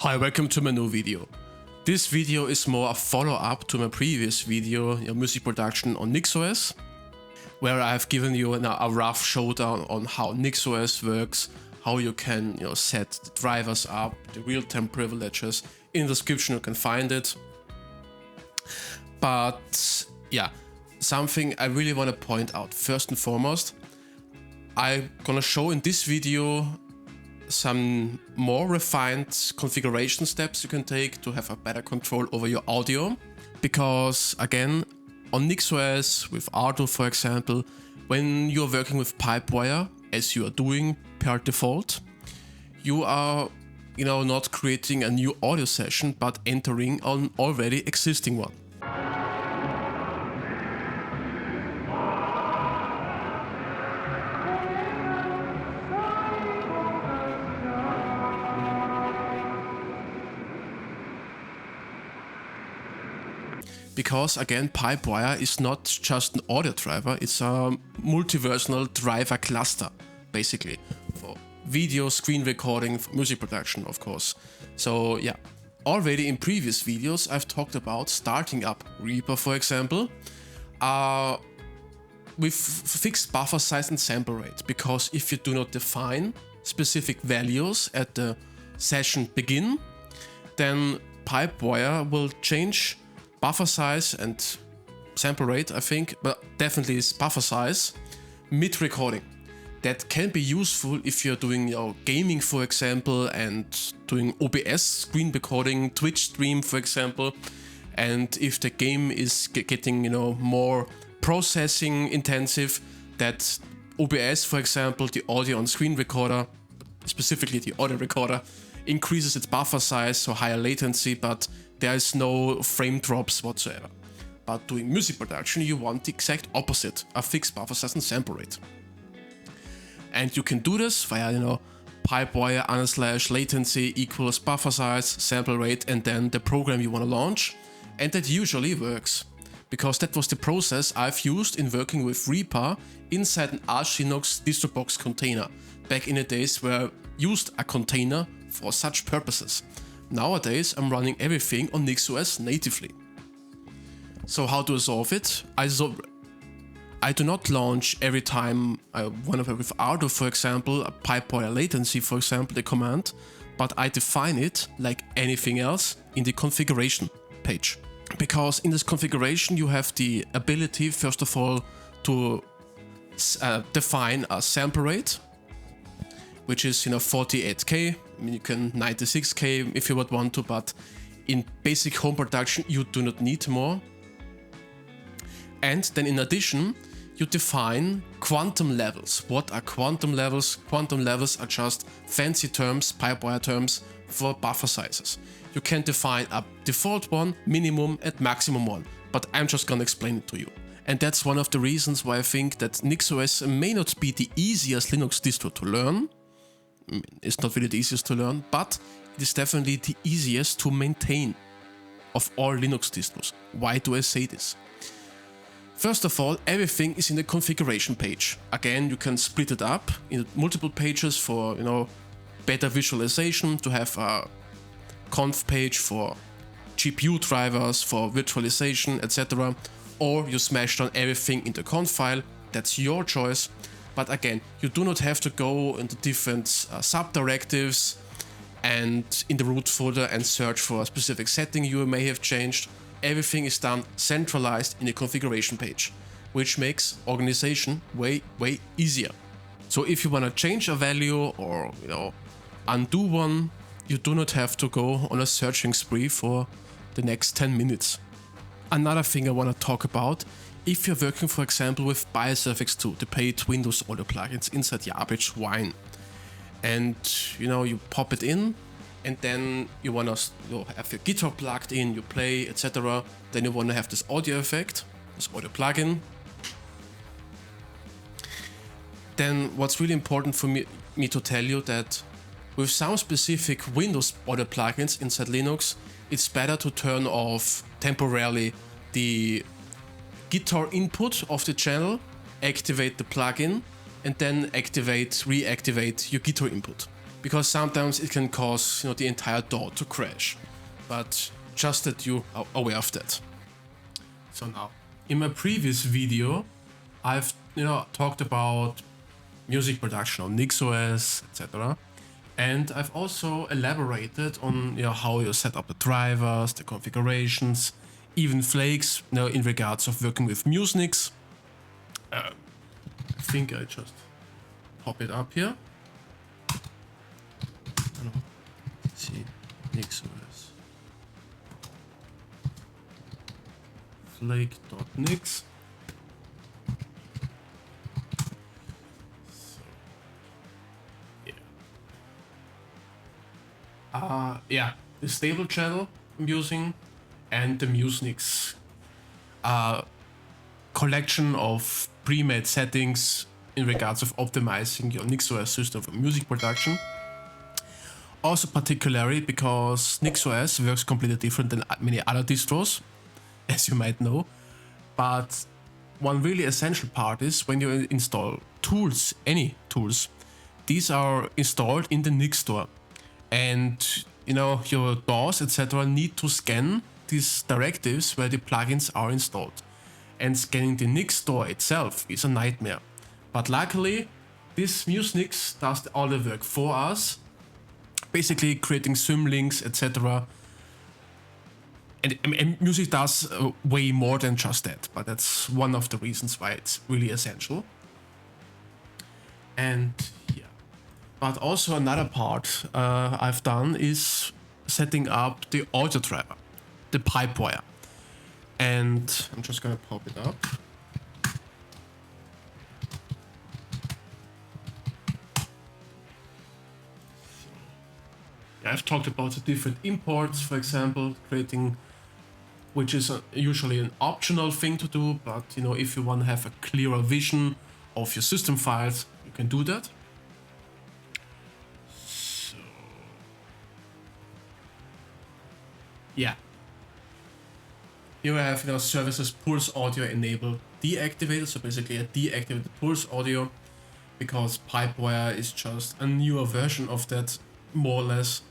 Hi, welcome to my new video. This video is more a follow-up to my previous video, music production on NixOS, where I've given you a rough showdown on how NixOS works, how you can set the drivers up, the real-time privileges. In the description you can find it. But yeah, something I really want to point out first and foremost, I'm gonna show in this video some more refined configuration steps you can take to have a better control over your audio. Because again, on NixOS with Ardo for example, when you're working with Pipewire, as you are doing per default, you are not creating a new audio session but entering an already existing one. Because again, Pipewire is not just an audio driver, it's a multiversal driver cluster, basically, for video, screen recording, for music production, of course. So yeah, already in previous videos I've talked about starting up Reaper, for example, with fixed buffer size and sample rate, because if you do not define specific values at the session begin, then Pipewire will change buffer size and sample rate, I think, but definitely is buffer size mid-recording. That can be useful if you're doing gaming, for example, and doing OBS screen recording, Twitch stream, for example, and if the game is getting more processing intensive, that OBS, for example, the audio on screen recorder, specifically the audio recorder, increases its buffer size, so higher latency, but there is no frame drops whatsoever. But doing music production, you want the exact opposite, a fixed buffer size and sample rate. And you can do this via, Pipewire /latency equals buffer size, sample rate, and then the program you want to launch. And that usually works, because that was the process I've used in working with Reaper inside an Arch Linux distro box container, back in the days where I used a container for such purposes. Nowadays I'm running everything on NixOS natively. So how to solve it? I do not launch every time I want to work with Ardo, for example, a Pipewire latency, for example, the command, but I define it like anything else in the configuration page. Because in this configuration you have the ability, first of all, to define a sample rate, which is 48K. I mean, you can 96K if you would want to, but in basic home production you do not need more. And then in addition, you define quantum levels. What are quantum levels? Quantum levels are just fancy terms, Pipewire terms, for buffer sizes. You can define a default one, minimum, and maximum one, but I'm just gonna explain it to you. And that's one of the reasons why I think that NixOS may not be the easiest Linux distro to learn. It's not really the easiest to learn, but it is definitely the easiest to maintain of all Linux distros. Why do I say this? First of all, everything is in the configuration page. Again, you can split it up in multiple pages for better visualization, to have a conf page for GPU drivers, for virtualization, etc. Or you smash down everything into conf file. That's your choice. But again, you do not have to go into different subdirectives and in the root folder and search for a specific setting you may have changed. Everything is done centralized in the configuration page, which makes organization way easier. So if you want to change a value or undo one, you do not have to go on a searching spree for the next 10 minutes. Another thing I want to talk about, if you're working, for example, with BioSurfX 2, the paid Windows audio plugins inside Garbage Wine, and you pop it in, and then you want to have your guitar plugged in, you play, etc. Then you want to have this audio effect, this audio plugin. Then what's really important for me to tell you that with some specific Windows audio plugins inside Linux, it's better to turn off temporarily the guitar input of the channel, activate the plugin, and then reactivate your guitar input. because sometimes it can cause the entire DAW to crash. But just that you are aware of that. So now, in my previous video, I've talked about music production on NixOS, etc. And I've also elaborated on how you set up the drivers, the configurations, even flakes in regards of working with Musenix. I think I just pop it up here. Let's see, NixOS flake.nix. Yeah, the stable channel I'm using and the Musenix collection of pre-made settings in regards of optimizing your NixOS system for music production. Also particularly because NixOS works completely different than many other distros, as you might know. But one really essential part is when you install tools, any tools, these are installed in the Nix store. And your DAWs, etc. need to scan these directives where the plugins are installed. And scanning the Nix store itself is a nightmare. But luckily, this Musenix does all the work for us, basically creating symlinks, etc. And music does way more than just that, but that's one of the reasons why it's really essential. And yeah, but also another part I've done is setting up the Audiodriver, the Pipewire. And I'm just gonna pop it up. I've talked about the different imports, for example, creating, which is usually an optional thing to do, but if you want to have a clearer vision of your system files, you can do that. So, yeah. Here I have services Pulse Audio enabled deactivated, so basically I deactivated Pulse Audio because Pipewire is just a newer version of that, more or less.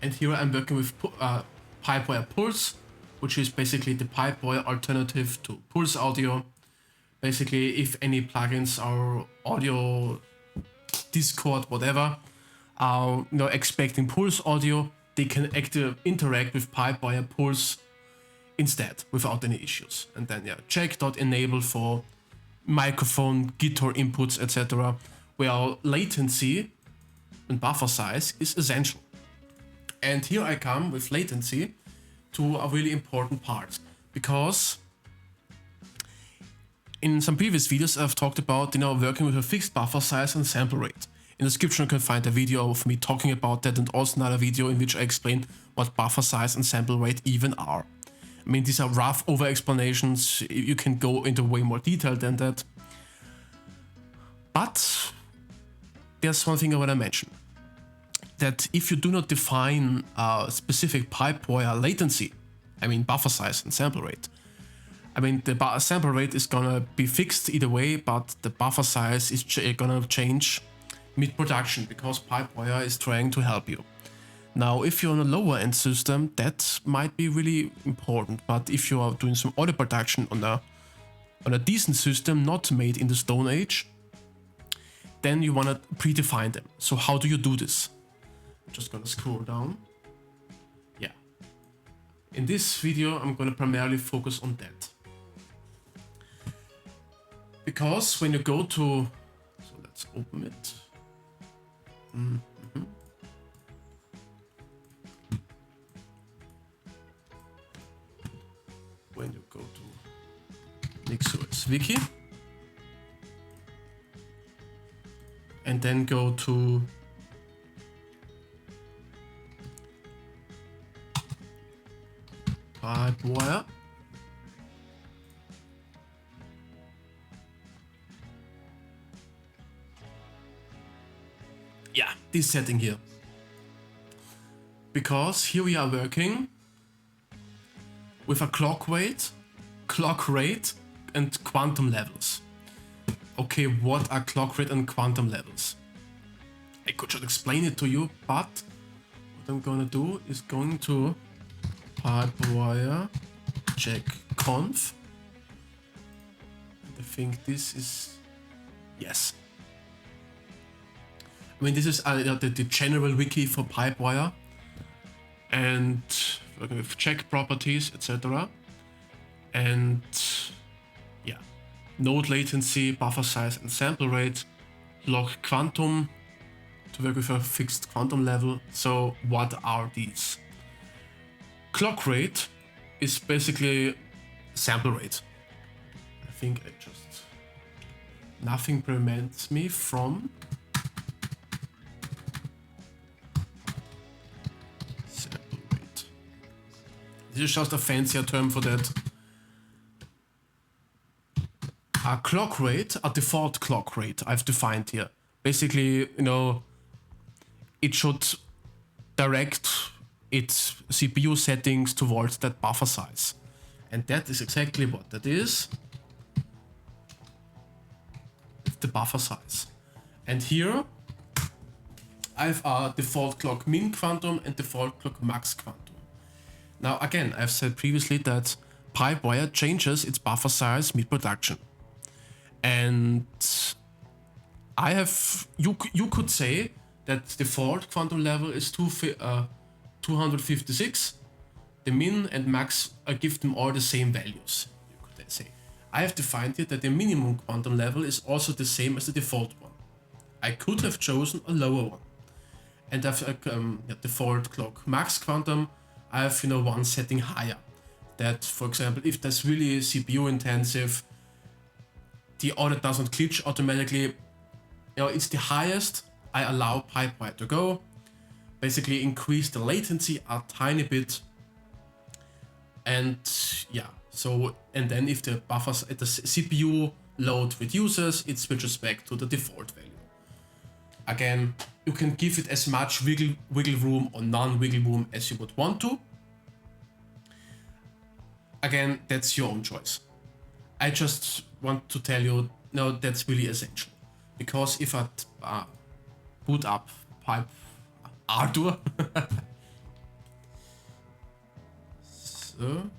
And here I'm working with Pipewire Pulse, which is basically the Pipewire alternative to Pulse Audio. Basically, if any plugins or audio, Discord, whatever, are expecting Pulse Audio, they can interact with Pipewire Pulse instead without any issues. And then check.enable for microphone, guitar inputs, etc. where latency and buffer size is essential. And here I come with latency to a really important part, because in some previous videos I've talked about working with a fixed buffer size and sample rate. In the description you can find a video of me talking about that, and also another video in which I explain what buffer size and sample rate even are. I mean, these are rough over explanations, you can go into way more detail than that. But there's one thing I want to mention. That if you do not define a specific Pipewire latency, I mean buffer size and sample rate, I mean the sample rate is gonna be fixed either way, but the buffer size is gonna change mid-production because Pipewire is trying to help you. Now, if you're on a lower end system, that might be really important, but if you are doing some audio production on a decent system not made in the Stone Age, then you wanna predefine them. So how do you do this? I'm just gonna scroll down. Yeah. In this video, I'm gonna primarily focus on that. Because when you go to, so let's open it. When you go to NixOS Wiki, and then go to Pipewire. Yeah, this setting here. Because here we are working with a clock rate, and quantum levels. Okay, what are clock rate and quantum levels? I could just explain it to you, but what I'm gonna do is going to Pipewire check conf. And I think this is, yes. I mean, this is the general wiki for Pipewire, and we're going to check properties, etc. And yeah, node latency, buffer size, and sample rate, log quantum to work with a fixed quantum level. So what are these? Clock rate is basically sample rate. I think nothing prevents me from sample rate. This is just a fancier term for that. A clock rate, a default clock rate I've defined here. Basically, it should direct its CPU settings towards that buffer size. And that is exactly what that is. The buffer size. And here I have a default clock min quantum and default clock max quantum. Now again, I've said previously that Pipewire changes its buffer size mid-production. And you could say that default quantum level is 256. The min and max, I give them all the same values, you could say. I have defined it that the minimum quantum level is also the same as the default one. I could have chosen a lower one. And I've default clock max quantum, I have one setting higher. That, for example, if that's really CPU intensive, the audio doesn't glitch automatically. It's the highest I allow Pipewire to go. Basically increase the latency a tiny bit. And yeah, and then if the buffers at the CPU load reduces, it switches back to the default value. Again, you can give it as much wiggle room or non-wiggle room as you would want to. Again, that's your own choice. I just want to tell you, no, that's really essential. Because if I boot up Pipewire, so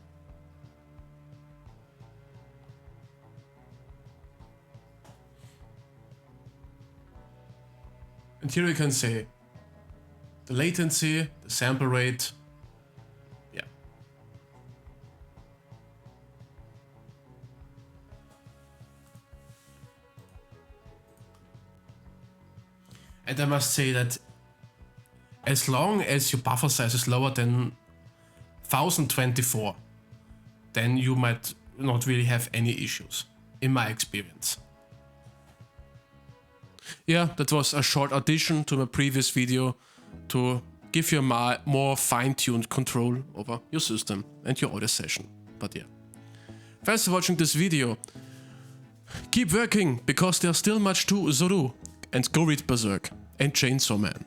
and here you can say the latency, the sample rate, yeah. And I must say that as long as your buffer size is lower than 1024, then you might not really have any issues, in my experience. Yeah, that was a short addition to my previous video to give you a more fine-tuned control over your system and your audio session. But yeah, thanks for watching this video. Keep working, because there's still much to do, and go read Berserk and Chainsaw Man.